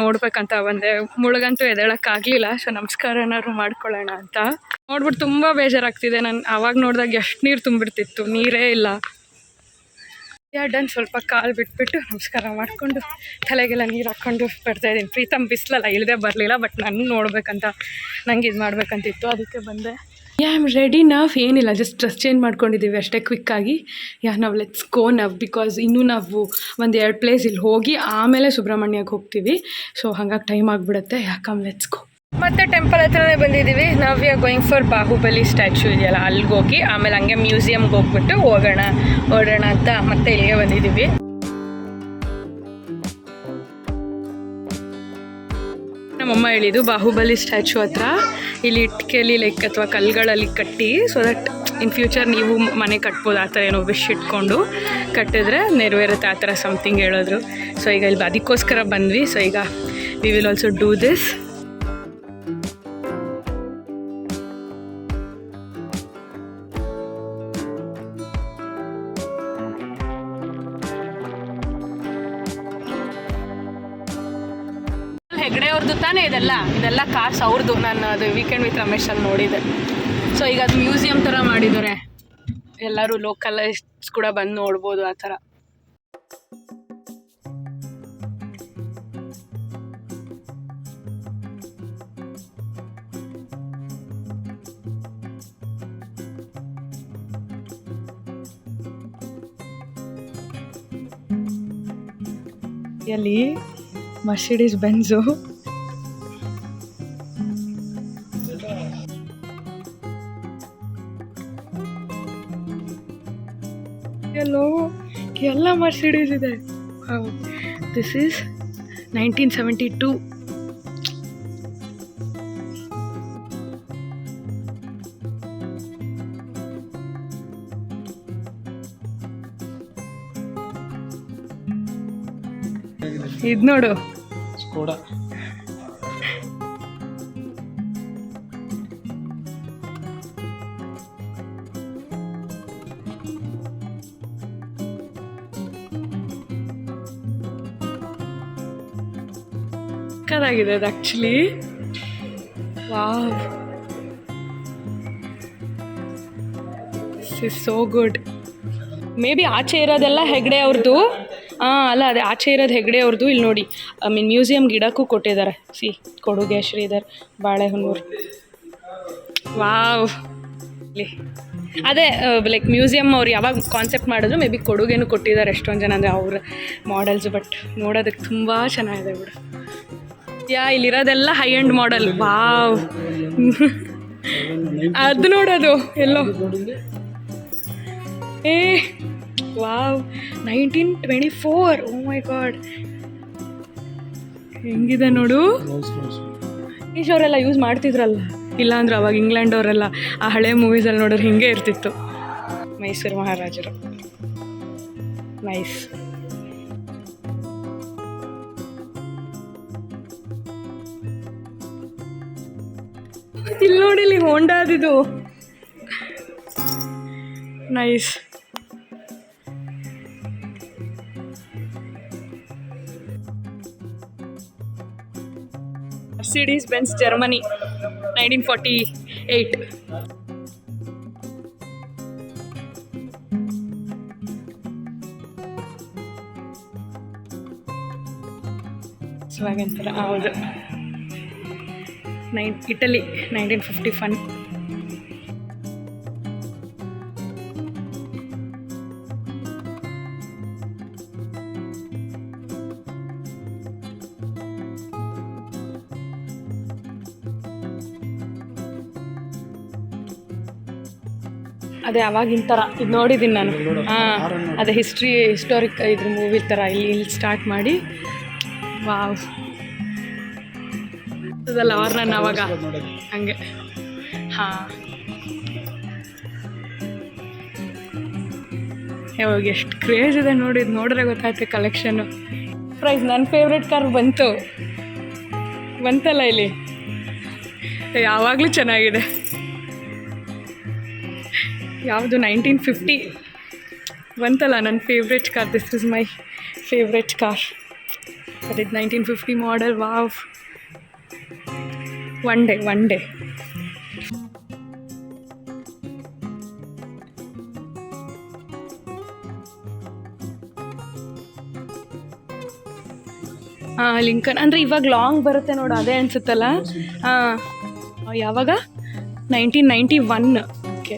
ನೋಡ್ಬೇಕಂತ ಬಂದೆ. ಮುಳುಗಂತೂ ಎದ್ದೇಳಕ್ಕಾಗಲಿಲ್ಲ. ಸೊ ನಮಸ್ಕಾರ ಏನಾದ್ರು ಮಾಡ್ಕೊಳ್ಳೋಣ ಅಂತ ನೋಡ್ಬಿಟ್ಟು ತುಂಬ ಬೇಜಾರಾಗ್ತಿದೆ. ನಾನು ಆವಾಗ ನೋಡಿದಾಗ ಎಷ್ಟು ನೀರು ತುಂಬಿರ್ತಿತ್ತು, ನೀರೇ ಇಲ್ಲ. ಡನ್. ಸ್ವಲ್ಪ ಕಾಲು ಬಿಟ್ಬಿಟ್ಟು ನಮಸ್ಕಾರ ಮಾಡಿಕೊಂಡು ತಲೆಗೆಲ್ಲ ನೀರು ಹಾಕ್ಕೊಂಡು ಬರ್ತಾಯಿದ್ದೀನಿ. ಪ್ರೀತಮ್ ಬಿಸಿಲಲ್ಲ, ಇಲ್ಲದೆ ಬರಲಿಲ್ಲ. ಬಟ್ ನಾನು ನೋಡ್ಬೇಕಂತ, ನಂಗೆ ಇದು ಮಾಡ್ಬೇಕಂತಿತ್ತು, ಅದಕ್ಕೆ ಬಂದೆ. I am ready now. ಏನಿಲ್ಲ, ಜಸ್ಟ್ ಡ್ರೆಸ್ ಚೇಂಜ್ ಮಾಡ್ಕೊಂಡಿದ್ದೀವಿ ಅಷ್ಟೇ ಕ್ವಿಕ್ಕಾಗಿ. ನಾವು ಲೆಟ್ಸ್ ಗೋ ನವ್, ಬಿಕಾಸ್ ಇನ್ನೂ ನಾವು ಒಂದು 2 ಪ್ಲೇಸ್ ಇಲ್ಲಿ ಹೋಗಿ ಆಮೇಲೆ ಸುಬ್ರಹ್ಮಣ್ಯಕ್ಕೆ ಹೋಗ್ತೀವಿ. ಸೊ ಹಾಗಾಗಿ ಟೈಮ್ ಆಗಿಬಿಡುತ್ತೆ. ಯಾಕಮ್ ಲೆಟ್ಸ್ ಗೋ. ಮತ್ತೆ ಟೆಂಪಲ್ ಹತ್ರನೇ ಬಂದಿದ್ದೀವಿ. ನಾವು we are going for Bahubali statue ಇದೆಯಲ್ಲ, ಅಲ್ಲಿಗೆ ಹೋಗಿ ಆಮೇಲೆ ಹಂಗೆ ಮ್ಯೂಸಿಯಮ್ಗೆ ಹೋಗ್ಬಿಟ್ಟು ಓಡೋಣ ಅಂತ ಮತ್ತೆ ಇಲ್ಲಿಗೆ ಬಂದಿದ್ದೀವಿ. ನಮ್ಮಮ್ಮ ಹೇಳಿದ್ದು ಬಾಹುಬಲಿ ಸ್ಟ್ಯಾಚ್ಯೂ ಹತ್ರ ಇಲ್ಲಿ ಇಟ್ಕೆಲಿ ಲೈಕ್ ಅಥವಾ ಕಲ್ಲುಗಳಲ್ಲಿ ಕಟ್ಟಿ, ಸೊ ದಟ್ ಇನ್ ಫ್ಯೂಚರ್ ನೀವು ಮನೆ ಕಟ್ಬೋದು. ಆ ಥರ ಏನೋ ವಿಶ್ ಇಟ್ಕೊಂಡು ಕಟ್ಟಿದ್ರೆ ನೆರವೇರುತ್ತೆ, ಆ ಥರ ಸಮಥಿಂಗ್ ಹೇಳಿದ್ರು. ಸೊ ಈಗ ಇಲ್ಲಿ ಅದಕ್ಕೋಸ್ಕರ ಬಂದ್ವಿ. ಸೊ ಈಗ we will also do this. Hegde ಅವ್ರದ್ದು ತಾನೇ ಇದೆಲ್ಲ ಕಾರ್ಸ್ ಅವ್ರದ್ದು. ನಾನು ಅದು ವೀಕೆಂಡ್ ವಿತ್ ರಮೇಶಲ್ಲಿ ನೋಡಿದೆ. ಸೊ ಈಗ ಅದು ಮ್ಯೂಸಿಯಂ ಥರ ಮಾಡಿದ್ದಾರೆ, ಎಲ್ಲರೂ ಲೋಕಲಿಸ್ಟ್ಸ್ ಕೂಡ ಬಂದು ನೋಡ್ಬೋದು ಆ ಥರ. ಎಲ್ಲಿ ಮರ್ಸಿಡೀಸ್ ಬೆಂಜು ಎಲ್ಲ ಮರ್ಸಿಡೀಸ್ ಇದೆ. This is 1972. ಇದು ನೋಡು, ಸ್ಕೋಡಾ. ಸಕ್ಕತ್ತಾಗಿದೆ ಅದು actually. Wow, this is so good. May be ಆಚೆ ಇರೋದೆಲ್ಲ ಹೆಗ್ಡೆ ಅವ್ರದ್ದು. ಅಲ್ಲ, ಅದೇ ಆಚೆ ಇರೋದು ಹೆಗ್ಡೆ ಅವ್ರದ್ದು. ಇಲ್ಲಿ ನೋಡಿ, ಮ್ಯೂಸಿಯಂ ಗಿಡಕ್ಕೂ ಕೊಟ್ಟಿದ್ದಾರೆ. ಸಿ, ಕೊಡುಗೆ ಶ್ರೀಧರ್ ಬಾಳೆಹೊನ್ನೂರು. ವಾವ್, ಇಲ್ಲಿ ಅದೇ ಲೈಕ್ ಮ್ಯೂಸಿಯಂ ಅವ್ರು ಯಾವಾಗ ಕಾನ್ಸೆಪ್ಟ್ ಮಾಡಿದ್ರು ಮೇ ಬಿ ಕೊಡುಗೆನೂ ಕೊಟ್ಟಿದ್ದಾರೆ ಎಷ್ಟೊಂದು ಜನ, ಅಂದರೆ ಅವ್ರ ಮಾಡೆಲ್ಸ್. ಬಟ್ ನೋಡೋದಕ್ಕೆ ತುಂಬ ಚೆನ್ನಾಗಿದೆ ಬಿಡು. ಇಲ್ಲಿರೋದೆಲ್ಲ ಹೈ ಎಂಡ್ ಮಾಡೆಲ್. ವಾವ್, ಅದು ನೋಡೋದು ಎಲ್ಲೋ. ವಾವ್, 1924. ಓ ಮೈ ಗಾಡ್, ಹೆಂಗಿದೆ ನೋಡು. ಅವರೆಲ್ಲ ಯೂಸ್ ಮಾಡ್ತಿದ್ರಲ್ಲ, ಇಲ್ಲಾಂದ್ರೆ ಅವಾಗ ಇಂಗ್ಲೆಂಡ್ ಅವರೆಲ್ಲ ಆ ಹಳೆ ಮೂವೀಸಲ್ಲಿ ನೋಡಿದ್ರೆ ಹಿಂಗೆ ಇರ್ತಿತ್ತು. ಮೈಸೂರು ಮಹಾರಾಜರು. ನೈಸ್. ಇಲ್ಲಿ ನೋಡಿ, ಇಲ್ಲಿ ಹೋಂಡಾ ಅದಿದು. Nice. Mercedes Benz Germany 1948. Volkswagen ತರ ಹೌದು. ಇಟಲಿ 1951. ಅದೇ ಅವಾಗಿನ ಥರ ಇದು ನೋಡಿದ್ದೀನಿ ನಾನು. ಅದೇ ಹಿಸ್ಟೋರಿಕ್ ಇದ್ರ ಮೂವಿ ಥರ ಇಲ್ಲಿ ಸ್ಟಾರ್ಟ್ ಮಾಡಿ. ವಾವ್, ಅದಲ್ಲ ಅವ್ರು ನಾನು ಅವಾಗ ಹಂಗೆ. ಯಾವಾಗ ಎಷ್ಟು ಕ್ರೇಜ್ ಇದೆ ನೋಡಿ, ಇದು ನೋಡಿದ್ರೆ ಗೊತ್ತಾಯ್ತು ಕಲೆಕ್ಷನ್ನು. ಪ್ರೈಸ್ ನನ್ನ ಫೇವ್ರೆಟ್ ಕಾರ್ ಬಂತಲ್ಲ ಇಲ್ಲಿ. ಯಾವಾಗಲೂ ಚೆನ್ನಾಗಿದೆ. ಯಾವುದು 1950 ಬಂತಲ್ಲ ನನ್ನ favourite car. This is my favourite car. That is 1950 model. Wow, one day. Lincoln ಅಂದರೆ ಇವಾಗ ಲಾಂಗ್ ಬರುತ್ತೆ ನೋಡು, ಅದೇ ಅನಿಸುತ್ತಲ್ಲ. ಯಾವಾಗ 1991. Okay,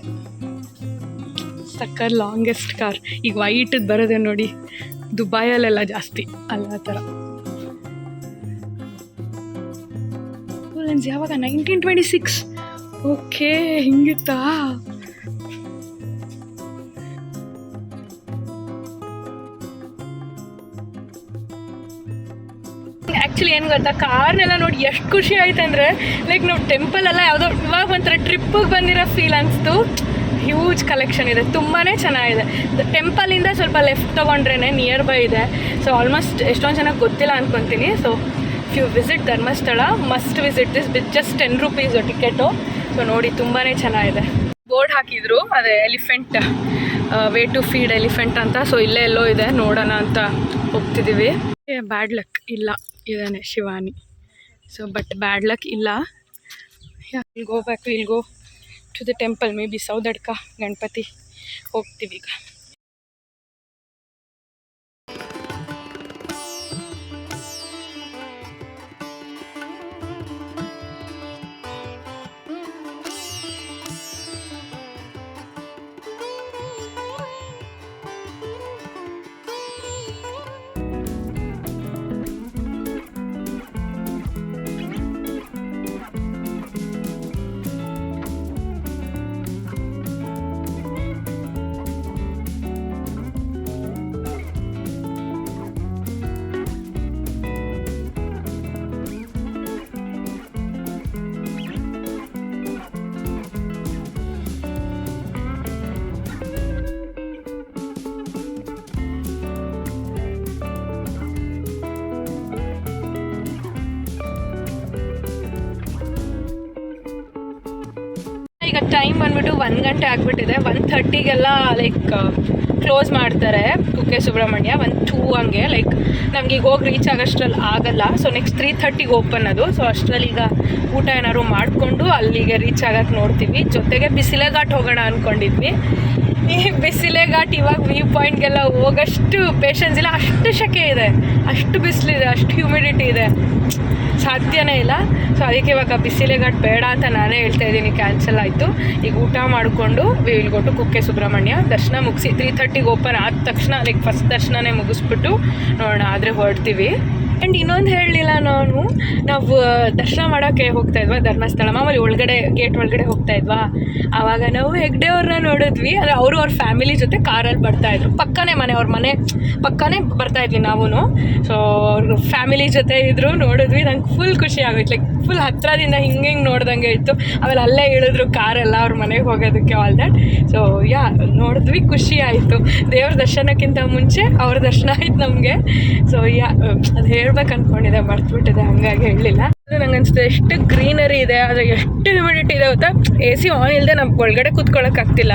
ಸಕ್ಕರ್ longest car. ಈಗ ವೈಟದ್ದು ಬರೋದೆ ನೋಡಿ, ದುಬೈಯಲ್ಲೆಲ್ಲ ಜಾಸ್ತಿ ಅಲ್ಲ ಆ ಥರ. ಯಾವಾಗ 1926. ಓಕೆ, ಹಿಂಗಿತ್ತಾ? ಆ್ಯಕ್ಚುಲಿ ಏನು ಗೊತ್ತಾ, ಕಾರ್ನೆಲ್ಲ ನೋಡಿ ಎಷ್ಟು ಖುಷಿ ಆಯ್ತು ಅಂದರೆ, ಲೈಕ್ ನಾವು ಟೆಂಪಲೆಲ್ಲ ಯಾವುದೋ ಇವಾಗ ಒಂಥರ ಟ್ರಿಪ್ಪಿಗೆ ಬಂದಿರೋ ಫೀಲ್ ಅನಿಸ್ತು. ಹ್ಯೂಜ್ ಕಲೆಕ್ಷನ್ ಇದೆ, ತುಂಬಾ ಚೆನ್ನಾಗಿದೆ. ಟೆಂಪಲಿಂದ ಸ್ವಲ್ಪ ಲೆಫ್ಟ್ ತೊಗೊಂಡ್ರೇ ನಿಯರ್ ಬೈ ಇದೆ. ಸೊ ಆಲ್ಮೋಸ್ಟ್ ಎಷ್ಟೊಂದು ಚೆನ್ನಾಗಿ ಗೊತ್ತಿಲ್ಲ ಅಂದ್ಕೊತೀನಿ. So if you visit Dharmasthala, must visit this. Just 10 rupees ticket. So ನೋಡಿ, ತುಂಬಾ ಚೆನ್ನಾಗಿದೆ. ಬೋರ್ಡ್ ಹಾಕಿದ್ರು, ಅದೇ elephant, way to feed elephant ಅಂತ. ಸೊ ಇಲ್ಲೇ ಎಲ್ಲೋ ಇದೆ, ನೋಡೋಣ ಅಂತ ಹೋಗ್ತಿದ್ದೀವಿ. ಬ್ಯಾಡ್ ಲಕ್ ಇಲ್ಲ, ಇದಾನೆ Shivani. So but bad luck ಇಲ್ಲ. Will go back, will go to the temple. Maybe Soudadka Ganapati ಹೋಗ್ತೀವಿ ಈಗ. ಈಗ ಟೈಮ್ ಬಂದ್ಬಿಟ್ಟು 1 ಗಂಟೆ ಆಗಿಬಿಟ್ಟಿದೆ. 1:30ಗೆಲ್ಲ ಲೈಕ್ ಕ್ಲೋಸ್ ಮಾಡ್ತಾರೆ ಕುಕ್ಕೆ ಸುಬ್ರಹ್ಮಣ್ಯ. 1-2 ಹಂಗೆ ಲೈಕ್ ನಮ್ಗೆ ಈಗ ಹೋಗಿ ರೀಚ್ ಆಗೋಷ್ಟ್ರಲ್ಲಿ ಆಗಲ್ಲ. ಸೊ ನೆಕ್ಸ್ಟ್ 3:30ಗೆ ಓಪನ್ ಅದು. ಸೊ ಅಷ್ಟರಲ್ಲಿ ಈಗ ಊಟ ಏನಾದ್ರು ಮಾಡಿಕೊಂಡು ಅಲ್ಲಿಗೆ ರೀಚ್ ಆಗೋಕ್ಕೆ ನೋಡ್ತೀವಿ. ಜೊತೆಗೆ ಬಿಸಿಲೆ ಘಾಟ್ ಹೋಗೋಣ ಅಂದ್ಕೊಂಡಿದ್ವಿ. ಈ ಬಿಸಿಲೆ ಘಾಟ್ ಇವಾಗ ವ್ಯೂ ಪಾಯಿಂಟ್ಗೆಲ್ಲ ಹೋಗೋಷ್ಟು ಪೇಷನ್ಸ್ ಇಲ್ಲ, ಅಷ್ಟು ಸೆಕೆ ಇದೆ, ಅಷ್ಟು ಬಿಸಿಲಿದೆ, ಅಷ್ಟು ಹ್ಯೂಮಿಡಿಟಿ ಇದೆ, ಸಾಧ್ಯನೇ ಇಲ್ಲ. ಸೊ ಅದಕ್ಕೆ ಇವಾಗ ಬಿಸಿಲೆ ಘಾಟ್ ಬೇಡ ಅಂತ ನಾನೇ ಹೇಳ್ತಾ ಇದ್ದೀನಿ, ಕ್ಯಾನ್ಸಲ್ ಆಯಿತು. ಈಗ ಊಟ ಮಾಡಿಕೊಂಡು will go to Kukke Subramanya. ದರ್ಶನ ಮುಗಿಸಿ 3:30ಗೆ ಓಪನ್ ಆದ ತಕ್ಷಣ ಲೈಕ್ ಫಸ್ಟ್ ದರ್ಶನನೇ ಮುಗಿಸ್ಬಿಟ್ಟು ನೋಡೋಣ, ಆದರೆ ಹೊರಡ್ತೀವಿ. ಆ್ಯಂಡ್ ಇನ್ನೊಂದು ಹೇಳಲಿಲ್ಲ, ನಾವು ದರ್ಶನ ಮಾಡೋಕ್ಕೆ ಹೋಗ್ತಾ ಇದ್ವಾ ಧರ್ಮಸ್ಥಳ, ಮಾಮೂಲಿ ಒಳಗಡೆ ಗೇಟ್ ಒಳಗಡೆ ಹೋಗ್ತಾ ಇದ್ವಾ. ಆವಾಗ ನಾವು ಹೆಗ್ಡೆ ಅವ್ರನ್ನ ನೋಡಿದ್ವಿ. ಅಂದರೆ ಅವರು ಅವ್ರ ಫ್ಯಾಮಿಲಿ ಜೊತೆ ಕಾರಲ್ಲಿ ಬರ್ತಾಯಿದ್ರು. ಪಕ್ಕನೇ ಮನೆ, ಅವ್ರ ಮನೆ ಪಕ್ಕನೇ ಬರ್ತಾಯಿದ್ವಿ ನಾವು. ಸೊ ಅವ್ರ ಫ್ಯಾಮಿಲಿ ಜೊತೆ ಇದ್ದರು, ನೋಡಿದ್ವಿ. ನಂಗೆ ಫುಲ್ ಖುಷಿ ಆಗೋಯ್ತು, ಲೈಕ್ ಫುಲ್ ಹತ್ತಿರದಿಂದ ಹಿಂಗೆ ನೋಡ್ದಂಗೆ ಇತ್ತು. ಆಮೇಲೆ ಅಲ್ಲೇ ಇಳಿದ್ರು ಕಾರೆಲ್ಲ ಅವ್ರ ಮನೆಗೆ ಹೋಗೋದಕ್ಕೆ, ಆಲ್ ದ್ಯಾಟ್. ಸೊ ನೋಡಿದ್ವಿ, ಖುಷಿ ಆಯಿತು. ದೇವ್ರ ದರ್ಶನಕ್ಕಿಂತ ಮುಂಚೆ ಅವ್ರ ದರ್ಶನ ಆಯ್ತು ನಮಗೆ. ಸೊ ಅದು ಹೇಳ್ಬೇಕು ಅಂದ್ಕೊಂಡಿದ್ದೆ, ಮರ್ತುಬಿಟ್ಟಿದೆ, ಹಂಗಾಗಿ ಹೇಳಲಿಲ್ಲ. ಅದು ನಂಗೆ ಅನಿಸುತ್ತೆ ಎಷ್ಟು ಗ್ರೀನರಿ ಇದೆ, ಆದರೆ ಎಷ್ಟು ಹ್ಯೂಮಿಡಿಟಿ ಇದೆ ಗೊತ್ತಾ. AC ಆನ್ ಇಲ್ಲದೆ ನಮ್ಗೆ ಒಳಗಡೆ ಕೂತ್ಕೊಳ್ಳೋಕ್ಕಾಗ್ತಿಲ್ಲ,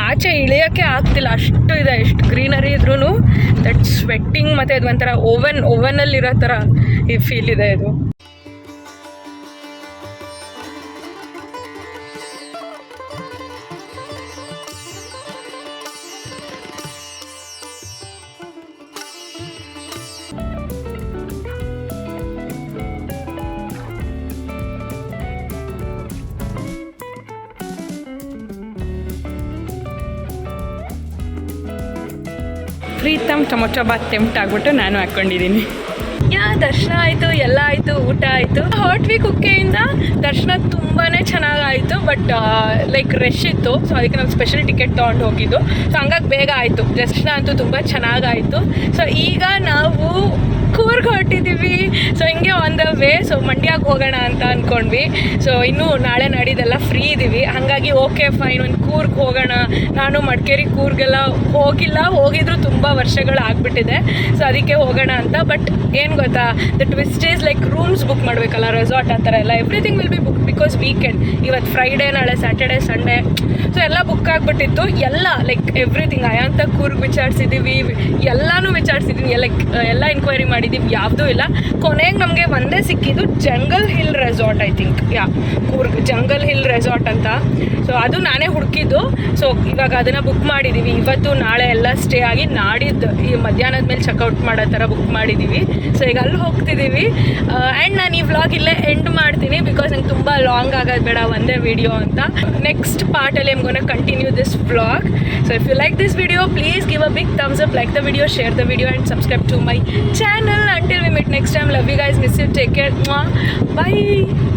ಆಚೆ ಇಳಿಯೋಕ್ಕೆ ಆಗ್ತಿಲ್ಲ, ಅಷ್ಟು ಇದೆ. ಎಷ್ಟು ಗ್ರೀನರಿ ಇದ್ರೂ ದಟ್ ಸ್ವೆಟ್ಟಿಂಗ್ ಮತ್ತು ಅದು ಒಂಥರ ಓವನ್ನಲ್ಲಿರೋ ಥರ ಈ ಫೀಲ್ ಇದೆ ಇದು. ಪ್ರೀತಮ್ ಟೊಮೊಟೊ ಬಾತ್ ಟೆಂಪ್ಟ್ ಆಗಿಬಿಟ್ಟು ನಾನು ಹಾಕ್ಕೊಂಡಿದ್ದೀನಿ. ದರ್ಶನ ಆಯಿತು, ಎಲ್ಲ ಆಯಿತು, ಊಟ ಆಯಿತು. ಹೊರಟ್ವಿ ಕುಕ್ಕೆಯಿಂದ. ದರ್ಶನ ತುಂಬಾ ಚೆನ್ನಾಗಾಯಿತು, ಬಟ್ ಲೈಕ್ ರಶ್ ಇತ್ತು. ಸೊ ಅದಕ್ಕೆ ನಾವು ಸ್ಪೆಷಲ್ ಟಿಕೆಟ್ ತೊಗೊಂಡು ಹೋಗಿದ್ದು. ಸೊ ಹಂಗಾಗಿ ಬೇಗ ಆಯಿತು. ದರ್ಶನ ಅಂತೂ ತುಂಬ ಚೆನ್ನಾಗಾಯಿತು. ಸೊ ಈಗ ನಾವು ಕೂರ್ಗ್ ಹೊರಟಿದ್ದೀವಿ. ಸೊ ಹಿಂಗೆ ಆನ್ ದ ವೇ. ಸೊ ಮಂಡ್ಯಕ್ಕೆ ಹೋಗೋಣ ಅಂತ ಅಂದ್ಕೊಂಡ್ವಿ. ಸೊ ಇನ್ನೂ ನಾಳೆ ನಾಡಿದ್ದೆಲ್ಲ ಫ್ರೀ ಇದ್ದೀವಿ, ಹಾಗಾಗಿ ಓಕೆ ಫೈನ್, ಒಂದು ಕೂರ್ಗ್ ಹೋಗೋಣ. ನಾನು ಮಡಿಕೇರಿ ಕೂರ್ಗೆಲ್ಲ ಹೋಗಿದ್ರು ತುಂಬ ವರ್ಷಗಳು ಆಗಿಬಿಟ್ಟಿದೆ. ಸೊ ಅದಕ್ಕೆ ಹೋಗೋಣ ಅಂತ. ಬಟ್ ಏನು ಗೊತ್ತಾ, the twist is like rooms book ಮಾಡಬೇಕಲ್ಲ, ರೆಸಾರ್ಟ್ ಆ ಥರ ಎಲ್ಲ. Everything will be book because weekend. ಇವತ್ತು ಫ್ರೈಡೇ, ನಾಳೆ ಸ್ಯಾಟರ್ಡೆ, ಸಂಡೇ. ಸೊ ಎಲ್ಲ ಬುಕ್ ಆಗಿಬಿಟ್ಟಿತ್ತು, ಎಲ್ಲ ಲೈಕ್ ಎವ್ರಿಥಿಂಗ್. ಅಯಾಂತ ಕೂರ್ಗ್ ವಿಚಾರಿಸಿದ್ದೀವಿ, ಎಲ್ಲನೂ ವಿಚಾರಿಸಿದ್ದೀವಿ, ಲೈಕ್ ಎಲ್ಲ ಎನ್ಕ್ವೈರಿ ಮಾಡಿದ್ದೀವಿ, ಯಾವುದೂ ಇಲ್ಲ. ಕೊನೆಗೆ ನಮಗೆ ಒಂದೇ ಸಿಕ್ಕಿದ್ದು jungle hill resort, I think. Coorg jungle hill resort ಅಂತ. ಸೊ ಅದು ನಾನೇ ಹುಡುಕಿದ್ದು. ಸೊ ಇವಾಗ ಅದನ್ನು ಬುಕ್ ಮಾಡಿದ್ದೀವಿ. ಇವತ್ತು ನಾಳೆ ಎಲ್ಲ ಸ್ಟೇ ಆಗಿ ನಾಡಿದ್ದು ಈ ಮಧ್ಯಾಹ್ನದ ಮೇಲೆ ಚೆಕ್ಔಟ್ ಮಾಡೋ ಥರ ಬುಕ್ ಮಾಡಿದ್ದೀವಿ. ಸೊ ಈಗ ಅಲ್ಲಿ ಹೋಗ್ತಿದ್ದೀವಿ. ಆ್ಯಂಡ್ ನಾನು ಈ ವ್ಲಾಗ್ ಇಲ್ಲೇ ಎಂಡ್ ಮಾಡ್ತೀನಿ, ಬಿಕಾಸ್ ನಂಗೆ ತುಂಬ ಲಾಂಗ್ ಆಗೋದು ಬೇಡ ಒಂದೇ ವಿಡಿಯೋ ಅಂತ. ನೆಕ್ಸ್ಟ್ ಪಾರ್ಟಲ್ಲಿ I'm gonna continue this vlog. So if you like this video please give a big thumbs up, like the video, share the video and subscribe to my channel. Until we meet next time, love you guys, miss you, take care, bye.